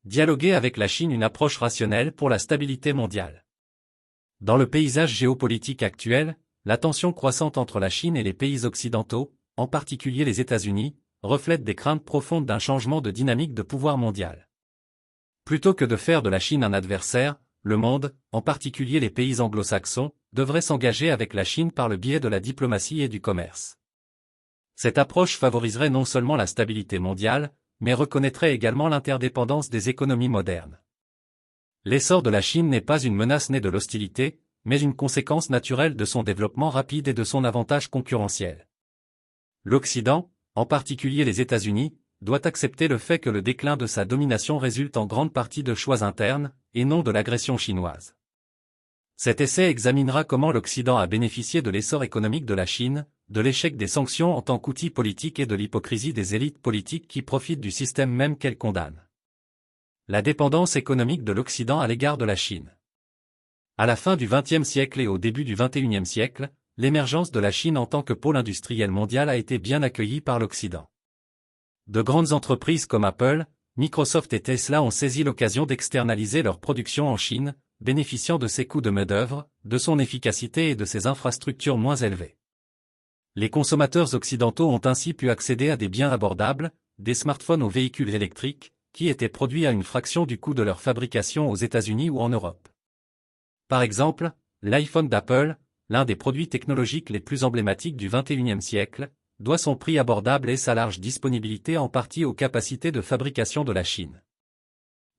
dialoguer avec la Chine une approche rationnelle pour la stabilité mondiale. Dans le paysage géopolitique actuel, la tension croissante entre la Chine et les pays occidentaux, en particulier les États-Unis, reflète des craintes profondes d'un changement de dynamique de pouvoir mondial. Plutôt que de faire de la Chine un adversaire, le monde, en particulier les pays anglo-saxons, devrait s'engager avec la Chine par le biais de la diplomatie et du commerce. Cette approche favoriserait non seulement la stabilité mondiale, mais reconnaîtrait également l'interdépendance des économies modernes. L'essor de la Chine n'est pas une menace née de l'hostilité, mais une conséquence naturelle de son développement rapide et de son avantage concurrentiel. L'Occident, en particulier les États-Unis, doit accepter le fait que le déclin de sa domination résulte en grande partie de choix internes, et non de l'agression chinoise. Cet essai examinera comment l'Occident a bénéficié de l'essor économique de la Chine, de l'échec des sanctions en tant qu'outil politique et de l'hypocrisie des élites politiques qui profitent du système même qu'elles condamnent. La dépendance économique de l'Occident à l'égard de la Chine. À la fin du XXe siècle et au début du XXIe siècle, l'émergence de la Chine en tant que pôle industriel mondial a été bien accueillie par l'Occident. De grandes entreprises comme Apple, Microsoft et Tesla ont saisi l'occasion d'externaliser leur production en Chine, bénéficiant de ses coûts de main-d'œuvre, de son efficacité et de ses infrastructures moins élevées. Les consommateurs occidentaux ont ainsi pu accéder à des biens abordables, des smartphones aux véhicules électriques, qui étaient produits à une fraction du coût de leur fabrication aux États-Unis ou en Europe. Par exemple, l'iPhone d'Apple, l'un des produits technologiques les plus emblématiques du XXIe siècle, doit son prix abordable et sa large disponibilité en partie aux capacités de fabrication de la Chine.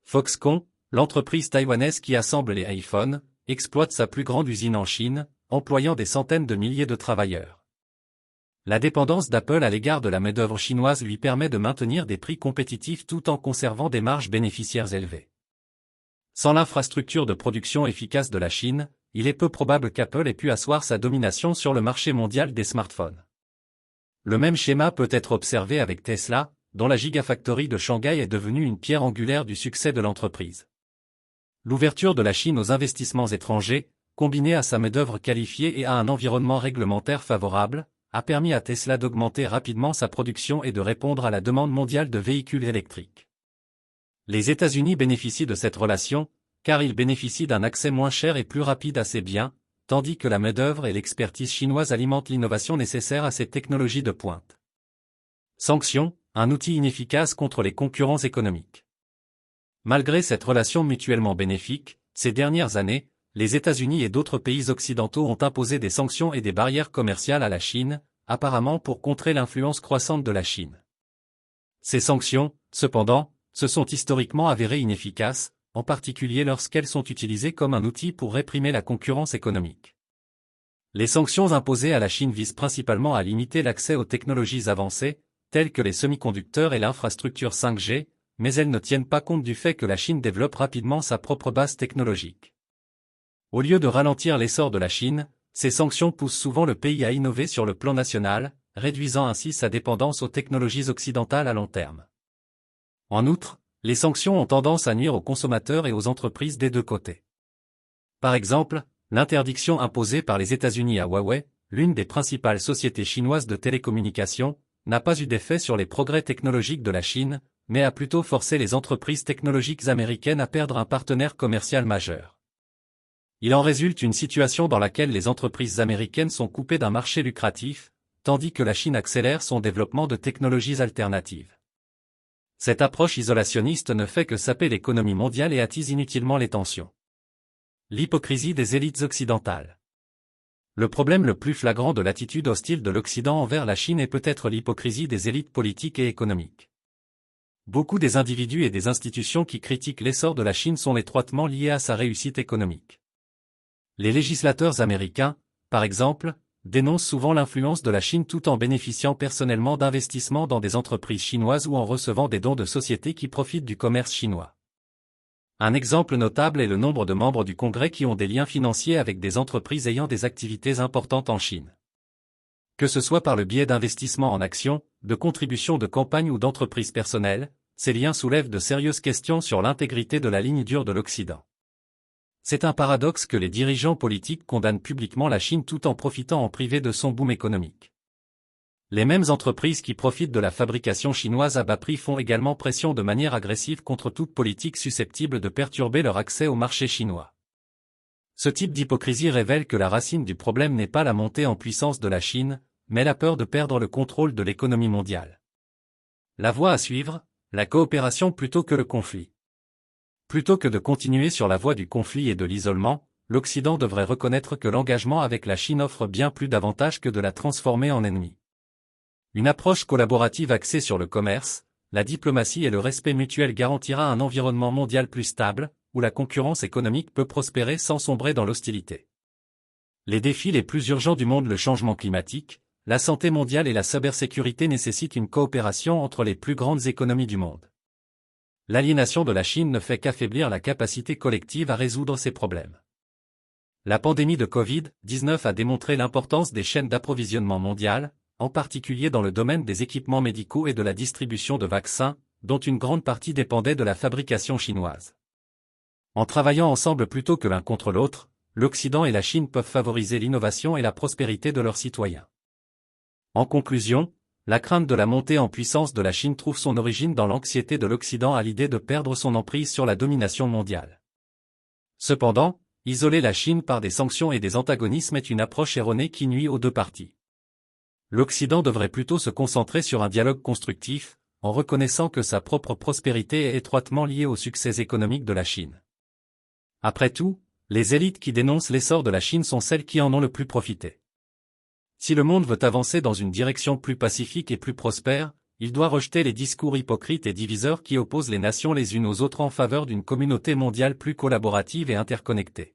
Foxconn, l'entreprise taïwanaise qui assemble les iPhones, exploite sa plus grande usine en Chine, employant des centaines de milliers de travailleurs. La dépendance d'Apple à l'égard de la main-d'œuvre chinoise lui permet de maintenir des prix compétitifs tout en conservant des marges bénéficiaires élevées. Sans l'infrastructure de production efficace de la Chine, il est peu probable qu'Apple ait pu asseoir sa domination sur le marché mondial des smartphones. Le même schéma peut être observé avec Tesla, dont la Gigafactory de Shanghai est devenue une pierre angulaire du succès de l'entreprise. L'ouverture de la Chine aux investissements étrangers, combinée à sa main-d'œuvre qualifiée et à un environnement réglementaire favorable, a permis à Tesla d'augmenter rapidement sa production et de répondre à la demande mondiale de véhicules électriques. Les États-Unis bénéficient de cette relation, car ils bénéficient d'un accès moins cher et plus rapide à ces biens, tandis que la main-d'œuvre et l'expertise chinoise alimentent l'innovation nécessaire à ces technologies de pointe. Sanctions, un outil inefficace contre les concurrents économiques. Malgré cette relation mutuellement bénéfique, ces dernières années, les États-Unis et d'autres pays occidentaux ont imposé des sanctions et des barrières commerciales à la Chine, apparemment pour contrer l'influence croissante de la Chine. Ces sanctions, cependant, se sont historiquement avérées inefficaces, en particulier lorsqu'elles sont utilisées comme un outil pour réprimer la concurrence économique. Les sanctions imposées à la Chine visent principalement à limiter l'accès aux technologies avancées, telles que les semi-conducteurs et l'infrastructure 5G, mais elles ne tiennent pas compte du fait que la Chine développe rapidement sa propre base technologique. Au lieu de ralentir l'essor de la Chine, ces sanctions poussent souvent le pays à innover sur le plan national, réduisant ainsi sa dépendance aux technologies occidentales à long terme. En outre, les sanctions ont tendance à nuire aux consommateurs et aux entreprises des deux côtés. Par exemple, l'interdiction imposée par les États-Unis à Huawei, l'une des principales sociétés chinoises de télécommunications, n'a pas eu d'effet sur les progrès technologiques de la Chine, mais a plutôt forcé les entreprises technologiques américaines à perdre un partenaire commercial majeur. Il en résulte une situation dans laquelle les entreprises américaines sont coupées d'un marché lucratif, tandis que la Chine accélère son développement de technologies alternatives. Cette approche isolationniste ne fait que saper l'économie mondiale et attise inutilement les tensions. L'hypocrisie des élites occidentales. Le problème le plus flagrant de l'attitude hostile de l'Occident envers la Chine est peut-être l'hypocrisie des élites politiques et économiques. Beaucoup des individus et des institutions qui critiquent l'essor de la Chine sont étroitement liés à sa réussite économique. Les législateurs américains, par exemple, dénoncent souvent l'influence de la Chine tout en bénéficiant personnellement d'investissements dans des entreprises chinoises ou en recevant des dons de sociétés qui profitent du commerce chinois. Un exemple notable est le nombre de membres du Congrès qui ont des liens financiers avec des entreprises ayant des activités importantes en Chine. Que ce soit par le biais d'investissements en actions, de contributions de campagne ou d'entreprises personnelles, ces liens soulèvent de sérieuses questions sur l'intégrité de la ligne dure de l'Occident. C'est un paradoxe que les dirigeants politiques condamnent publiquement la Chine tout en profitant en privé de son boom économique. Les mêmes entreprises qui profitent de la fabrication chinoise à bas prix font également pression de manière agressive contre toute politique susceptible de perturber leur accès au marché chinois. Ce type d'hypocrisie révèle que la racine du problème n'est pas la montée en puissance de la Chine, mais la peur de perdre le contrôle de l'économie mondiale. La voie à suivre, la coopération plutôt que le conflit. Plutôt que de continuer sur la voie du conflit et de l'isolement, l'Occident devrait reconnaître que l'engagement avec la Chine offre bien plus d'avantages que de la transformer en ennemi. Une approche collaborative axée sur le commerce, la diplomatie et le respect mutuel garantira un environnement mondial plus stable, où la concurrence économique peut prospérer sans sombrer dans l'hostilité. Les défis les plus urgents du monde, le changement climatique, la santé mondiale et la cybersécurité nécessitent une coopération entre les plus grandes économies du monde. L'aliénation de la Chine ne fait qu'affaiblir la capacité collective à résoudre ces problèmes. La pandémie de Covid-19 a démontré l'importance des chaînes d'approvisionnement mondiales, en particulier dans le domaine des équipements médicaux et de la distribution de vaccins, dont une grande partie dépendait de la fabrication chinoise. En travaillant ensemble plutôt que l'un contre l'autre, l'Occident et la Chine peuvent favoriser l'innovation et la prospérité de leurs citoyens. En conclusion, la crainte de la montée en puissance de la Chine trouve son origine dans l'anxiété de l'Occident à l'idée de perdre son emprise sur la domination mondiale. Cependant, isoler la Chine par des sanctions et des antagonismes est une approche erronée qui nuit aux deux parties. L'Occident devrait plutôt se concentrer sur un dialogue constructif, en reconnaissant que sa propre prospérité est étroitement liée au succès économique de la Chine. Après tout, les élites qui dénoncent l'essor de la Chine sont celles qui en ont le plus profité. Si le monde veut avancer dans une direction plus pacifique et plus prospère, il doit rejeter les discours hypocrites et diviseurs qui opposent les nations les unes aux autres en faveur d'une communauté mondiale plus collaborative et interconnectée.